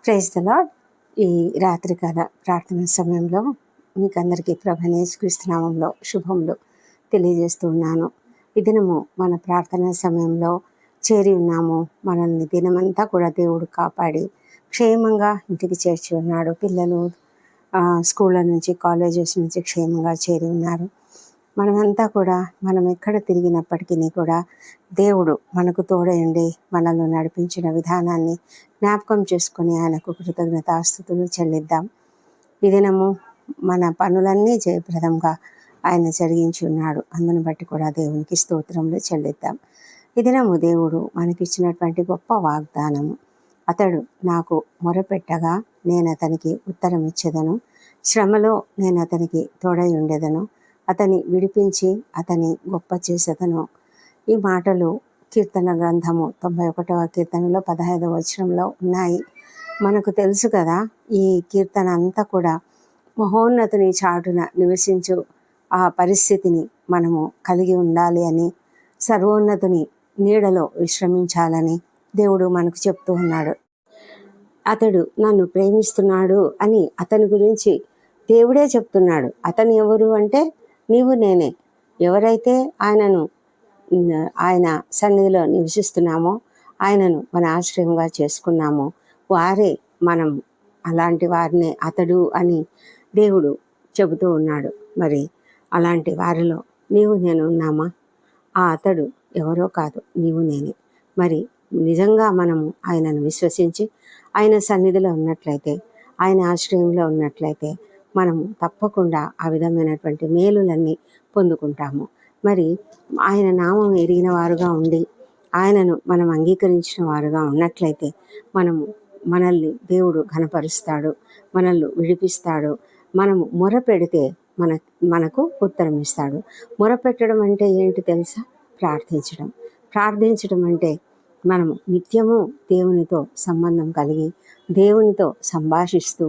Praise the lord. ఈ రాత్రికాల ప్రార్థన సమయంలో మీకందరికీ ప్రభువైన యేసుక్రీస్తు నామములో శుభములు తెలియజేస్తూ ఉన్నాను. ఈ దినము మన ప్రార్థనా సమయంలో చేరి ఉన్నాము. మనల్ని దినమంతా కూడా దేవుడు కాపాడి క్షేమంగా ఇంటికి చేర్చి ఉన్నాడు. పిల్లలు స్కూళ్ళ నుంచి కాలేజెస్ నుంచి క్షేమంగా చేరి ఉన్నారు. మనమంతా కూడా మనం ఎక్కడ తిరిగినప్పటికీ కూడా దేవుడు మనకు తోడయండి మనల్ని నడిపించిన విధానాన్ని జ్ఞాపకం చేసుకుని ఆయనకు కృతజ్ఞతాస్తుతులు చెల్లిద్దాం. ఈ దినము మన పనులన్నీ జయప్రదంగా ఆయన జరిగించి ఉన్నాడు. అందును బట్టి కూడా దేవునికి స్తోత్రములు చెల్లిద్దాం. ఈ దినము దేవుడు మనకిచ్చినటువంటి గొప్ప వాగ్దానము. అతడు నాకు మొరపెట్టగా నేను అతనికి ఉత్తరం ఇచ్చేదను, శ్రమలో నేను అతనికి తోడై ఉండేదను, అతని విడిపించి అతని గొప్ప చేసేదను. ఈ మాటలు కీర్తన గ్రంథము 91వ కీర్తనలో 15వ వచనంలో ఉన్నాయి. మనకు తెలుసు కదా, ఈ కీర్తన అంతా కూడా మహోన్నతుని చాటున నివసించు ఆ పరిస్థితిని మనము కలిగి ఉండాలి అని, సర్వోన్నతుని నీడలో విశ్రమించాలని దేవుడు మనకు చెప్తూ ఉన్నాడు. అతడు నన్ను ప్రేమిస్తున్నాడు అని అతని గురించి దేవుడే చెప్తున్నాడు. అతను ఎవరు అంటే నీవు నేనే. ఎవరైతే ఆయన సన్నిధిలో నివసిస్తున్నామో, ఆయనను మన ఆశ్రయంగా చేసుకున్నామో వారే మనం. అలాంటి వారినే అతడు అని దేవుడు చెబుతూ ఉన్నాడు. మరి అలాంటి వారిలో నీవు నేను ఉన్నామా? ఆ అతడు ఎవరో కాదు, నీవు నేనే. మరి నిజంగా మనము ఆయనను విశ్వసించి ఆయన సన్నిధిలో ఉన్నట్లయితే, ఆయన ఆశ్రయంలో ఉన్నట్లయితే మనము తప్పకుండా ఆ విధమైనటువంటి మేలులన్నీ పొందుకుంటాము. మరి ఆయన నామం ఎరిగిన వారుగా ఉండి ఆయనను మనం అంగీకరించిన వారుగా ఉన్నట్లయితే మనల్ని దేవుడు ఘనపరుస్తాడు, మనల్ని విడిపిస్తాడు. మనము మొర పెడితే మనకు ఉత్తరం ఇస్తాడు. మొరపెట్టడం అంటే ఏంటి తెలుసా? ప్రార్థించడం అంటే మనము నిత్యము దేవునితో సంబంధం కలిగి దేవునితో సంభాషిస్తూ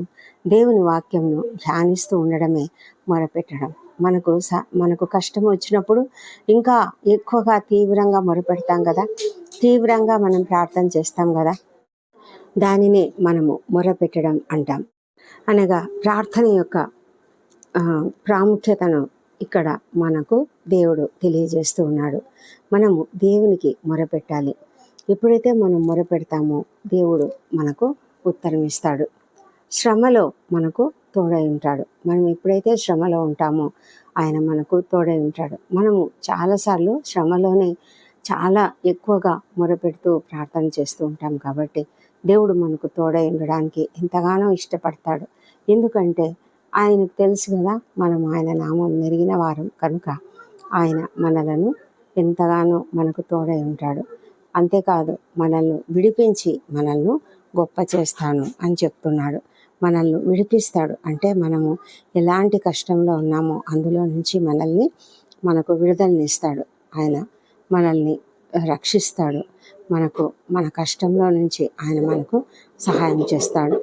దేవుని వాక్యంను ధ్యానిస్తూ ఉండడమే మొరపెట్టడం. మనకు కష్టం వచ్చినప్పుడు ఇంకా ఎక్కువగా తీవ్రంగా మొరపెడతాం కదా, తీవ్రంగా మనం ప్రార్థన చేస్తాం కదా, దానినే మనము మొరపెట్టడం అంటాం. అనగా ప్రార్థన యొక్క ప్రాముఖ్యతను ఇక్కడ మనకు దేవుడు తెలియజేస్తూ ఉన్నాడు. మనము దేవునికి మొరపెట్టాలి. ఎప్పుడైతే మనం మొరపెడతామో దేవుడు మనకు ఉత్తరం ఇస్తాడు. శ్రమలో మనకు తోడై ఉంటాడు. మనం ఎప్పుడైతే శ్రమలో ఉంటామో ఆయన మనకు తోడై ఉంటాడు. మనము చాలాసార్లు శ్రమలోనే చాలా ఎక్కువగా మొరపెడుతూ ప్రార్థన చేస్తూ ఉంటాం. కాబట్టి దేవుడు మనకు తోడై ఉండడానికి ఎంతగానో ఇష్టపడతాడు. ఎందుకంటే ఆయనకు తెలుసు కదా, మనం ఆయన నామం మెరిగిన వారం కనుక ఆయన మనలను ఎంతగానో మనకు తోడై ఉంటాడు. అంతేకాదు, మనల్ని విడిపించి మనల్ని గొప్ప చేస్తాను అని చెప్తున్నాడు. మనల్ని విడిపిస్తాడు అంటే మనము ఎలాంటి కష్టంలో ఉన్నామో అందులో నుంచి మనకు విడుదలనిస్తాడు. ఆయన మనల్ని రక్షిస్తాడు. మన కష్టంలో నుంచి ఆయన మనకు సహాయం చేస్తాడు.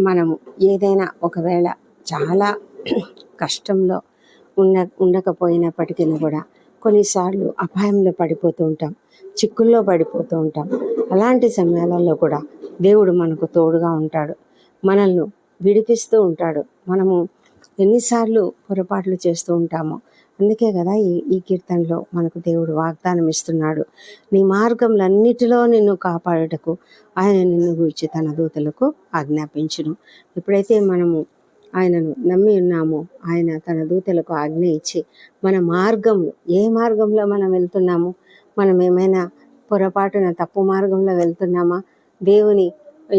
మనము ఏదైనా ఒకవేళ చాలా కష్టంలో ఉండకపోయినప్పటికీ కూడా కొన్నిసార్లు అపాయంలో పడిపోతూ ఉంటాం, చిక్కుల్లో పడిపోతూ ఉంటాం. అలాంటి సమయాలలో కూడా దేవుడు మనకు తోడుగా ఉంటాడు, మనల్ని విడిపిస్తూ ఉంటాడు. మనము ఎన్నిసార్లు పొరపాట్లు చేస్తూ ఉంటామో, అందుకే కదా ఈ కీర్తనలో మనకు దేవుడు వాగ్దానం ఇస్తున్నాడు. నీ మార్గములన్నిటిలో నిన్ను కాపాడుటకు ఆయన నిన్ను గూర్చి తన దూతలకు ఆజ్ఞాపించును. ఎప్పుడైతే మనము ఆయనను నమ్మి ఉన్నామో ఆయన తన దూతలకు ఆజ్ఞ ఇచ్చి మన ఏ మార్గంలో మనం వెళ్తున్నాము, మనం ఏమైనా పొరపాటున తప్పు మార్గంలో వెళ్తున్నామా, దేవుని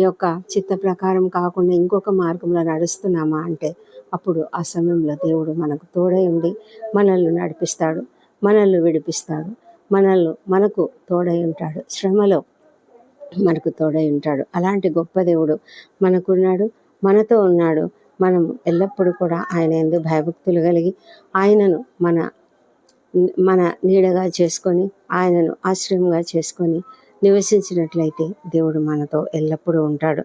యొక్క చిత్త ప్రకారం కాకుండా ఇంకొక మార్గంలో నడుస్తున్నామా అంటే అప్పుడు ఆ సమయంలో దేవుడు మనకు తోడై ఉండి మనల్ని నడిపిస్తాడు, మనల్ని విడిపిస్తాడు, మనకు తోడై ఉంటాడు. శ్రమలో మనకు తోడై ఉంటాడు. అలాంటి గొప్ప దేవుడు మనకున్నాడు, మనతో ఉన్నాడు. మనం ఎల్లప్పుడూ కూడా ఆయన యందు భయభక్తులు కలిగి ఆయనను మన నీడగా చేసుకొని ఆయనను ఆశ్రయంగా చేసుకొని నివసించినట్లయితే దేవుడు మనతో ఎల్లప్పుడూ ఉంటాడు.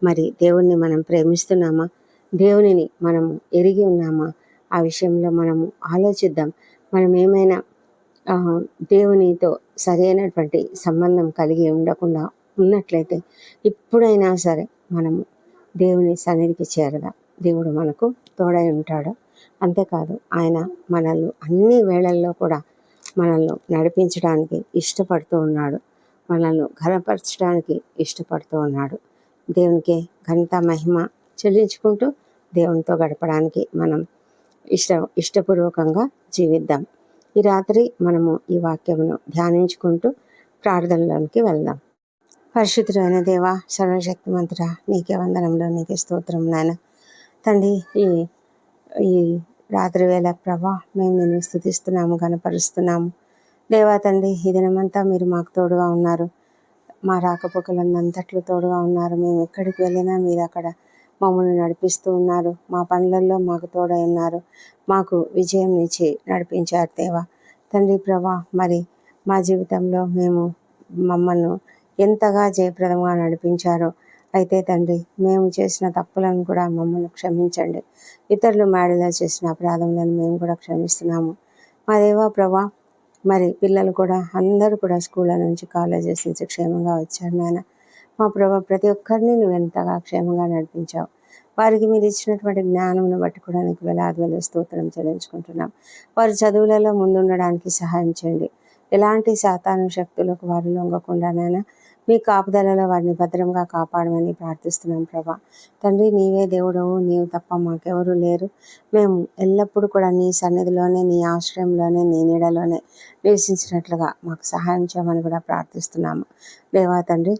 మరి దేవుణ్ణి మనం ప్రేమిస్తున్నామా? దేవునిని మనము ఎరిగి ఉన్నామా? ఆ విషయంలో మనము ఆలోచిద్దాం. మనం ఏమైనా దేవునితో సరైనటువంటి సంబంధం కలిగి ఉండకుండా ఉన్నట్లయితే ఇప్పుడైనా సరే మనము దేవుని సన్నిధికి చేరదాం. దేవుడు మనకు తోడై ఉంటాడు. అంతేకాదు ఆయన మనల్ని అన్ని వేళల్లో కూడా మనల్ని నడిపించడానికి ఇష్టపడుతూ ఉన్నాడు. మనల్ని ఘనపరచడానికి ఇష్టపడుతూ ఉన్నాడు. దేవునికి ఘనత మహిమ చెల్లించుకుంటూ దేవునితో గడపడానికి మనం ఇష్టపూర్వకంగా జీవిద్దాం. ఈ రాత్రి మనము ఈ వాక్యమును ధ్యానించుకుంటూ ప్రార్థనలోనికి వెళ్దాం. పరిశుద్ధుడైన దేవ, సర్వశక్తిమంతుడా, నీకే వందనంలో, నీకే స్తోత్రం నాయన. తండ్రి, ఈ రాత్రి వేళ ప్రభా మేము నిన్ను స్తుతిస్తున్నాము, గణపరుస్తున్నాము. దేవా తండ్రి, ఈ దినమంతా మీరు మాకు తోడుగా ఉన్నారు. మా రాకపోకలందంతట్లో తోడుగా ఉన్నారు. మేము ఎక్కడికి వెళ్ళినా మీరు అక్కడ మమ్మల్ని నడిపిస్తూ ఉన్నారు. మా పనులలో మాకు తోడై ఉన్నారు. మాకు విజయం ఇచ్చి నడిపించారు దేవా. తండ్రి ప్రభా, మరి మా జీవితంలో మమ్మల్ని ఎంతగా జయప్రదంగా నడిపించారో, అయితే తండ్రి మేము చేసిన తప్పులను కూడా మమ్మల్ని క్షమించండి. ఇతరులు మేడలో చేసిన అపరాధములను మేము కూడా క్షమిస్తున్నాము. మా దేవా ప్రభా, మరి పిల్లలు కూడా అందరూ కూడా స్కూళ్ళ నుంచి కాలేజెస్ నుంచి క్షేమంగా వచ్చారు నాయన. మా ప్రభా, ప్రతి ఒక్కరిని నువ్వు ఎంతగా క్షేమంగా నడిపించావు. వారికి మీరు ఇచ్చినటువంటి జ్ఞానంను బట్టి కూడా నీకు వేలాది స్తోత్రం చెల్లించుకుంటున్నాం. వారి చదువులలో ముందుండడానికి సహాయం చేయండి. ఎలాంటి సాతాను శక్తులకు వారు లొంగకుండానైనా మీ కాపుదలలో వారిని భద్రంగా కాపాడమని ప్రార్థిస్తున్నాం ప్రభా. తండ్రి, నీవే దేవుడవు, నీవు తప్ప మాకెవరూ లేరు. మేము ఎల్లప్పుడూ కూడా నీ సన్నిధిలోనే, నీ ఆశ్రయంలోనే, నీ నీడలోనే నివసించినట్లుగా మాకు సహాయం చేయమని కూడా ప్రార్థిస్తున్నాము దేవా తండ్రి.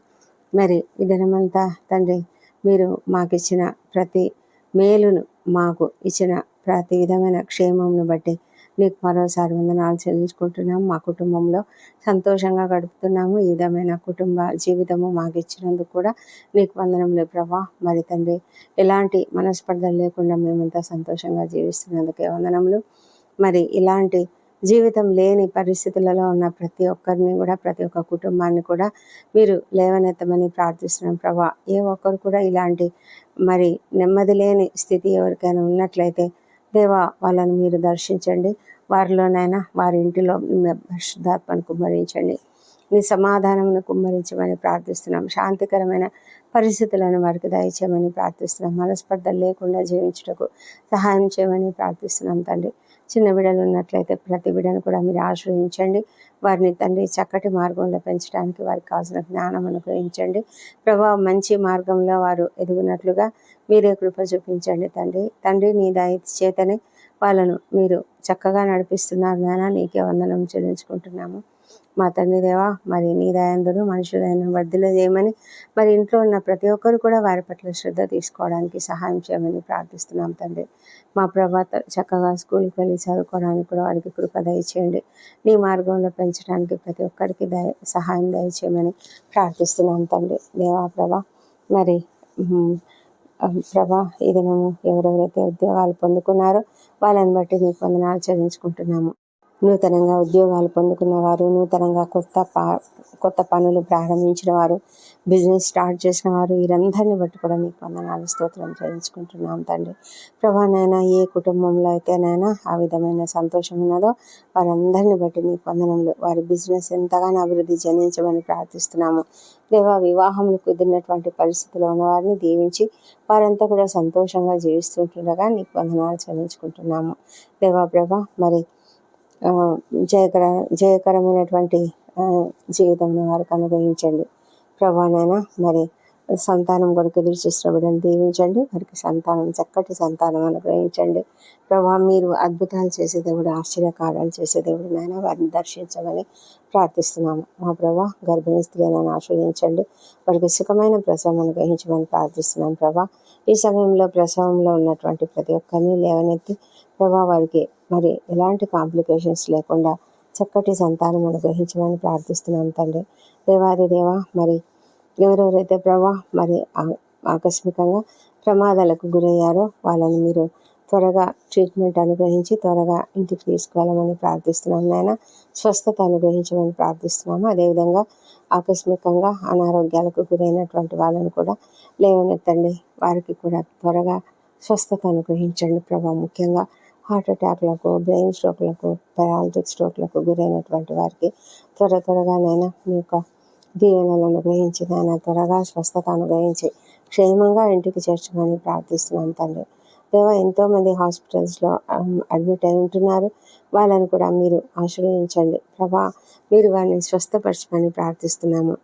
మరి ఈ దినమంతా తండ్రి, మీరు మాకు ఇచ్చిన ప్రతి మేలును, మాకు ఇచ్చిన ప్రతి విధమైన క్షేమంను బట్టి నీకు మరోసారి వందనాలు చెల్లించుకుంటున్నాము. మా కుటుంబంలో సంతోషంగా గడుపుతున్నాము. ఈ విధమైన కుటుంబ జీవితము మాకు ఇచ్చినందుకు కూడా నీకు వందనములు ప్రభా. మరి తండ్రి, ఎలాంటి మనస్పర్ధలు లేకుండా మేమంతా సంతోషంగా జీవిస్తున్నందుకే వందనములు. మరి ఇలాంటి జీవితం లేని పరిస్థితులలో ఉన్న ప్రతి ఒక్కరిని కూడా, ప్రతి ఒక్క కుటుంబాన్ని కూడా మీరు లేవనెత్తమని ప్రార్థిస్తున్నాం ప్రభా. ఏ ఒక్కరు కూడా ఇలాంటి మరి నెమ్మది లేని స్థితి ఎవరికైనా ఉన్నట్లయితే దేవా, వాళ్ళని మీరు దర్శించండి. వారిలోనైనా వారి ఇంటిలో పరిశుద్ధాత్మను కుమ్మరించండి. మీ సమాధానమును కుమ్మరించమని ప్రార్థిస్తున్నాం. శాంతికరమైన పరిస్థితులను వారికి దయచేయమని ప్రార్థిస్తున్నాం. మనస్పర్ధలు లేకుండా జీవించుటకు సహాయం చేయమని ప్రార్థిస్తున్నాం తండ్రి. చిన్న బిడ్డలు ఉన్నట్లయితే ప్రతి బిడ్డను కూడా మీరు ఆశ్రయించండి. వారిని తండ్రి చక్కటి మార్గంలో పెంచడానికి వారికి కావాల్సిన జ్ఞానం అనుగ్రహించండి ప్రభా. మంచి మార్గంలో వారు ఎదుగునట్లుగా మీరే కృప చూపించండి తండ్రి. నీ దయ చేతనే వాళ్ళను మీరు చక్కగా నడిపిస్తున్నారు నాయన. నీకే వందనం చెల్లించుకుంటున్నాము మా తండ్రి దేవా. మరి నీ దయందును మనుషులైన వర్ధిలో చేయమని, మరి ఇంట్లో ఉన్న ప్రతి ఒక్కరు కూడా వారి పట్ల శ్రద్ధ తీసుకోవడానికి సహాయం చేయమని ప్రార్థిస్తున్నాం తండ్రి. మా ప్రభా, చక్కగా స్కూల్కి వెళ్ళి చదువుకోవడానికి కూడా వారికి కృప దయచేయండి. నీ మార్గంలో పెంచడానికి ప్రతి ఒక్కరికి సహాయం దయచేయమని ప్రార్థిస్తున్నాం తండ్రి దేవా ప్రభా. మరి ప్రభా, ఈ దినము ఎవరెవరైతే ఉద్యోగాలు పొందుకున్నారో వాళ్ళని బట్టి నీకు వందనాలు చెల్లించుకుంటున్నాము. నూతనంగా ఉద్యోగాలు పొందుకున్న వారు, నూతనంగా కొత్త పనులు ప్రారంభించిన వారు, బిజినెస్ స్టార్ట్ చేసిన వారు, వీరందరినీ బట్టి కూడా నీకు వందనాలు స్తోత్రం చెల్లించుకుంటున్నాం తండ్రి ప్రభా. నైనా ఏ కుటుంబంలో అయితేనైనా ఆ విధమైన సంతోషం ఉన్నదో వారందరిని బట్టి నీకు వందనములు. వారి బిజినెస్ ఎంతగానో అభివృద్ధి చెందించమని ప్రార్థిస్తున్నాము దేవా. వివాహములు కుదిరినటువంటి పరిస్థితుల్లో ఉన్న వారిని దీవించి వారంతా కూడా సంతోషంగా జీవిస్తుండగా నీకు వందనాలు చెల్లించుకుంటున్నాము దేవా ప్రభా. మరి జయకరమైనటువంటి జీవితంలో వారికి అనుగ్రహించండి ప్రభానైనా. మరి సంతానం కొరకు ఎదురు చూసిన బిడ్డను దీవించండి. వారికి చక్కటి సంతానం అనుగ్రహించండి ప్రభా. మీరు అద్భుతాలు చేసే దేవుడు, ఆశ్చర్యకార్యాలు చేసే దేవుడు నాయన. వారిని దర్శించమని ప్రార్థిస్తున్నాము మా ప్రభా. గర్భిణీ స్త్రీలను ఆశీర్వదించండి. వారికి సుఖమైన ప్రసవం అనుగ్రహించమని ప్రార్థిస్తున్నాం ప్రభా. ఈ సమయంలో ప్రసవంలో ఉన్నటువంటి ప్రతి ఒక్కరిని లేవనెత్తి ప్రభా, వారికి మరి ఎలాంటి కాంప్లికేషన్స్ లేకుండా చక్కటి సంతానం అనుగ్రహించమని ప్రార్థిస్తున్నాం తండ్రి దేవాది దేవా. మరి ఎవరెవరైతే ప్రభా మరి ఆకస్మికంగా ప్రమాదాలకు గురయ్యారో వాళ్ళని మీరు త్వరగా ట్రీట్మెంట్ అనుగ్రహించి త్వరగా ఇంటికి తీసుకువెళ్ళమని ప్రార్థిస్తున్నాం నాయన. స్వస్థత అనుగ్రహించమని ప్రార్థిస్తున్నాము. అదేవిధంగా ఆకస్మికంగా అనారోగ్యాలకు గురైనటువంటి వాళ్ళని కూడా లేవనెత్తండి. వారికి కూడా త్వరగా స్వస్థత అనుగ్రహించండి ప్రభా. ముఖ్యంగా హార్ట్ అటాక్లకు, బ్రెయిన్ స్ట్రోక్లకు, పెరాలటిక్ స్ట్రోక్లకు గురైనటువంటి వారికి త్వరగానైనా మీ యొక్క దీవెనలను అనుగ్రహించి నాయన త్వరగా స్వస్థత అనుగ్రహించి క్షేమంగా ఇంటికి చేర్చమని ప్రార్థిస్తున్నాం తండ్రి. దేవా, ఎంతోమంది హాస్పిటల్స్లో అడ్మిట్ అయి ఉంటున్నారు. వాళ్ళని కూడా మీరు ఆశీర్వదించండి ప్రభా. మీరు వారిని స్వస్థపరచమని ప్రార్థిస్తున్నాము.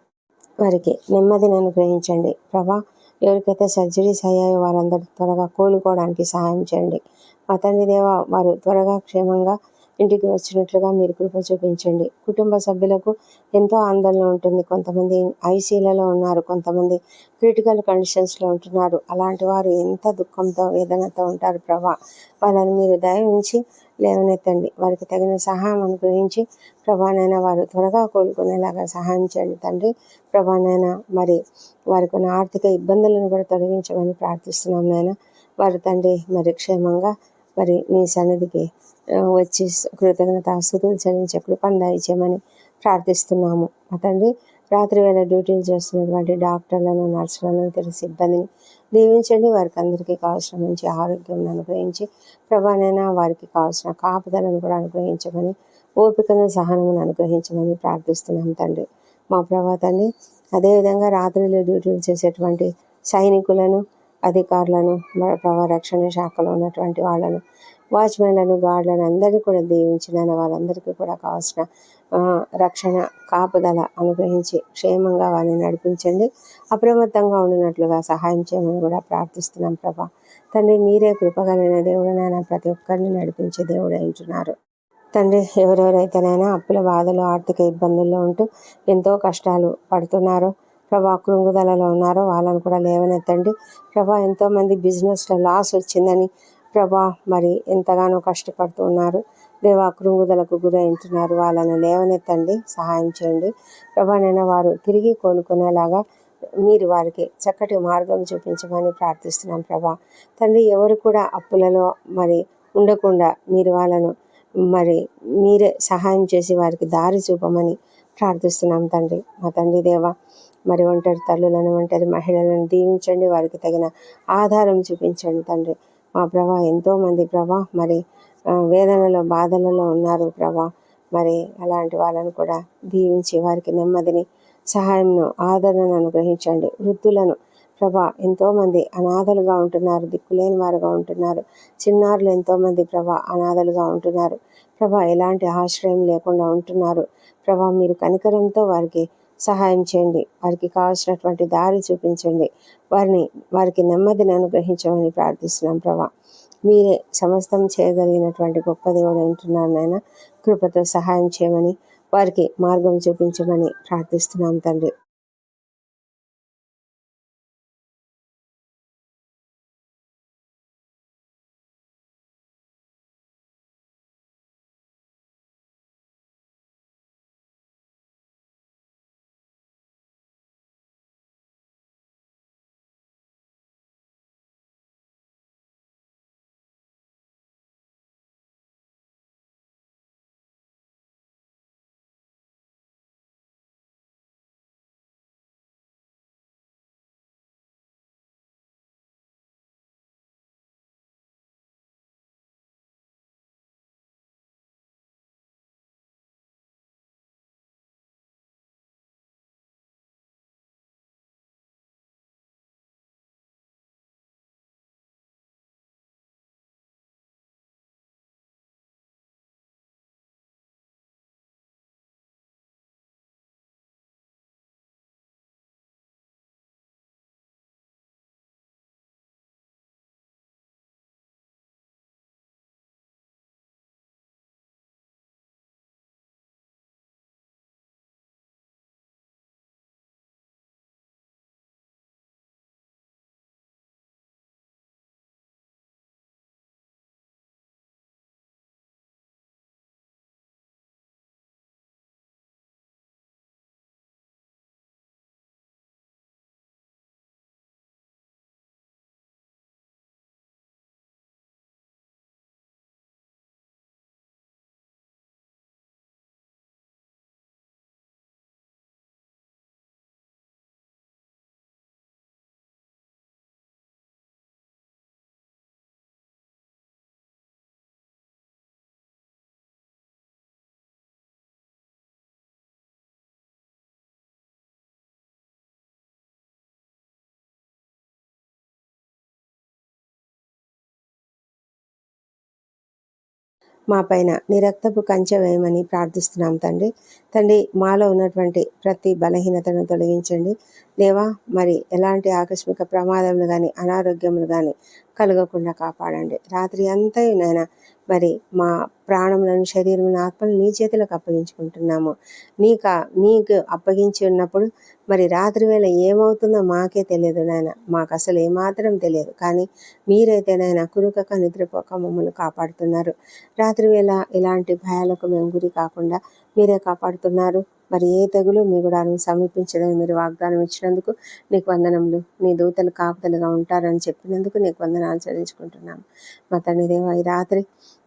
వారికి నెమ్మదిని అనుగ్రహించండి ప్రభా. ఎవరికైతే సర్జరీస్ అయ్యాయో వారందరూ త్వరగా కోలుకోవడానికి సహాయం చేయండి. మా తండ్రి దేవ, వారు త్వరగా క్షేమంగా ఇంటికి వచ్చినట్లుగా మీరు కృప చూపించండి. కుటుంబ సభ్యులకు ఎంతో ఆందోళన ఉంటుంది. కొంతమంది ఐసీలలో ఉన్నారు, కొంతమంది క్రిటికల్ కండిషన్స్లో ఉంటున్నారు. అలాంటి వారు ఎంత దుఃఖంతో వేదనతో ఉంటారు ప్రభా. వాళ్ళని మీరు దయ ఉంచి లేవనెత్తండి. వారికి తగిన సహాయం అనుగ్రహించి ప్రభానైనా వారు త్వరగా కోలుకునేలాగా సహాయం చేయండి తండ్రి. ప్రభానైనా మరి వారికి ఉన్న ఆర్థిక ఇబ్బందులను కూడా తొలగించమని ప్రార్థిస్తున్నాం నాయన. వారి తండ్రి మరి క్షేమంగా మరి మీ సన్నిధికి వచ్చి కృతజ్ఞతాస్తుతులు చెల్లించే కృపను దయచేయమని ప్రార్థిస్తున్నాము. మా తండ్రి, రాత్రి వేళ డ్యూటీలు చేస్తున్నటువంటి డాక్టర్లను, నర్సులను, ఇతర సిబ్బందిని దీవించండి. వారికి అందరికీ కావాల్సిన మంచి ఆరోగ్యం అనుగ్రహించి ప్రభానైనా వారికి కావాల్సిన కాపుదలను కూడా అనుగ్రహించమని, ఓపికను సహనమును అనుగ్రహించమని ప్రార్థిస్తున్నాం తండ్రి. మా ప్రభా తండ్రి, అదేవిధంగా రాత్రిలో డ్యూటీలు చేసేటువంటి సైనికులను, అధికారులను, మన ప్రభా రక్షణ శాఖలో ఉన్నటువంటి వాళ్ళను, వాచ్మెన్లను, గార్డులను అందరినీ కూడా దీవించిన వాళ్ళందరికీ కూడా కావాల్సిన రక్షణ, కాపుదల అనుగ్రహించి క్షేమంగా వారిని నడిపించండి. అప్రమత్తంగా ఉండినట్లుగా సహాయం చేయమని కూడా ప్రార్థిస్తున్నాం ప్రభా. తండ్రి, మీరే కృపగలిగిన దేవుడనైనా ప్రతి ఒక్కరిని నడిపించే దేవుడు అంటున్నారు తండ్రి. ఎవరెవరైతేనైనా అప్పుల బాధలు, ఆర్థిక ఇబ్బందుల్లో ఉంటూ ఎంతో కష్టాలు పడుతున్నారో ప్రభా, కృంగుదలలో ఉన్నారో వాళ్ళని కూడా లేవనెత్తండి ప్రభా. ఎంతోమంది బిజినెస్లో లాస్ వచ్చిందని ప్రభా మరి ఎంతగానో కష్టపడుతూ ఉన్నారు దేవా, కృంగుదలకు గురైంటున్నారు. వాళ్ళని లేవనెత్తండి, సహాయం చేయండి ప్రభానైనా వారు తిరిగి కోలుకునేలాగా మీరు వారికి చక్కటి మార్గం చూపించమని ప్రార్థిస్తున్నాం ప్రభా. తండ్రి, ఎవరు కూడా అప్పులలో మరి ఉండకుండా మీరు వాళ్ళను మరి మీరే సహాయం చేసి వారికి దారి చూపమని ప్రార్థిస్తున్నాం తండ్రి. మా తండ్రి దేవ, మరి ఒంటరి తల్లులను, ఒంటరి మహిళలను దీవించండి. వారికి తగిన ఆధారం చూపించండి తండ్రి. మా ప్రభా, ఎంతోమంది ప్రభా మరి వేదనలో, బాధలలో ఉన్నారు ప్రభా. మరి అలాంటి వాళ్ళను కూడా దీవించి వారికి నెమ్మదిని, సహాయంను, ఆదరణను అనుగ్రహించండి. వృద్ధులను ప్రభా, ఎంతోమంది అనాథలుగా ఉంటున్నారు, దిక్కులేని వారుగా ఉంటున్నారు. చిన్నారులు ఎంతోమంది ప్రభా అనాథలుగా ఉంటున్నారు ప్రభా, ఎలాంటి ఆశ్రయం లేకుండా ఉంటున్నారు ప్రభా. మీరు కనికరంతో వారికి సహాయం చేయండి. వారికి కావాల్సినటువంటి దారి చూపించండి. వారికి నెమ్మదిని అనుగ్రహించమని ప్రార్థిస్తున్నాం ప్రభా. మీరే సమస్తం చేయగలిగినటువంటి గొప్ప దేవుడు అంటున్నారు నాయన. కృపతో సహాయం చేయమని, వారికి మార్గం చూపించమని ప్రార్థిస్తున్నాం తండ్రి. మా పైన నీ రక్తపు కంచె వేయమని ప్రార్థిస్తున్నాం తండ్రి. తండ్రి, మాలో ఉన్నటువంటి ప్రతి బలహీనతను తొలగించండి దేవా. మరి ఎలాంటి ఆకస్మిక ప్రమాదములు కానీ అనారోగ్యములు కానీ కలగకుండా కాపాడండి. రాత్రి అంతా నాయన మరి మా ప్రాణములను, శరీరములను, ఆత్మను నీ చేతులకు అప్పగించుకుంటున్నాము. నీకు అప్పగించి ఉన్నప్పుడు మరి రాత్రి వేళ ఏమవుతుందో మాకే తెలియదు నాయన. మాకు అసలు ఏమాత్రం తెలియదు. కానీ మీరైతే నాయన కునుకక నిద్రపోక మమ్మల్ని కాపాడుతున్నారు. రాత్రి వేళ ఎలాంటి భయాలకు మేము గురి కాకుండా మీరే కాపాడుతున్నారు. మరి ఏ తెగులు మీ గుడాలను సమీపించడానికి మీరు వాగ్దానం ఇచ్చినందుకు నీకు వందనములు. నీ దూతలు కాపుదలుగా ఉంటారని చెప్పినందుకు నీకు వందనాలు చెల్లించుకుంటున్నాము. మా తండ్రి దేవ, ఈ రాత్రి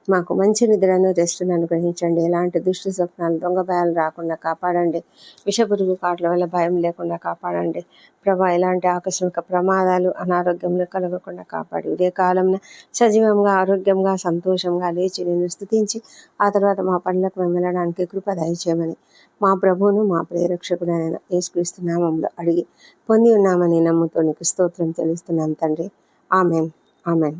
మాకు మంచి నిద్రను, రెస్ట్ను అనుగ్రహించండి. ఎలాంటి దుష్ట స్వప్నాలు, దొంగ భయాలు రాకుండా కాపాడండి. విషపురుగు కాట్ల వల్ల భయం లేకుండా కాపాడండి ప్రభా. ఎలాంటి ఆకస్మిక ప్రమాదాలు, అనారోగ్యములు కలగకుండా కాపాడి ఉదయ కాలంలో సజీవంగా, ఆరోగ్యంగా, సంతోషంగా లేచి నిన్ను స్తుతించి ఆ తర్వాత మా పనులకు మేము వెళ్ళడానికి కృప దయచేయమని మా ప్రభువును, మా ప్రియరక్షకుడైన యేసుక్రీస్తు నామములో అడిగి పొంది ఉన్నామని నమ్ముతో నీకు స్తోత్రం తెలుస్తున్నాం తండ్రి. Amen, amen.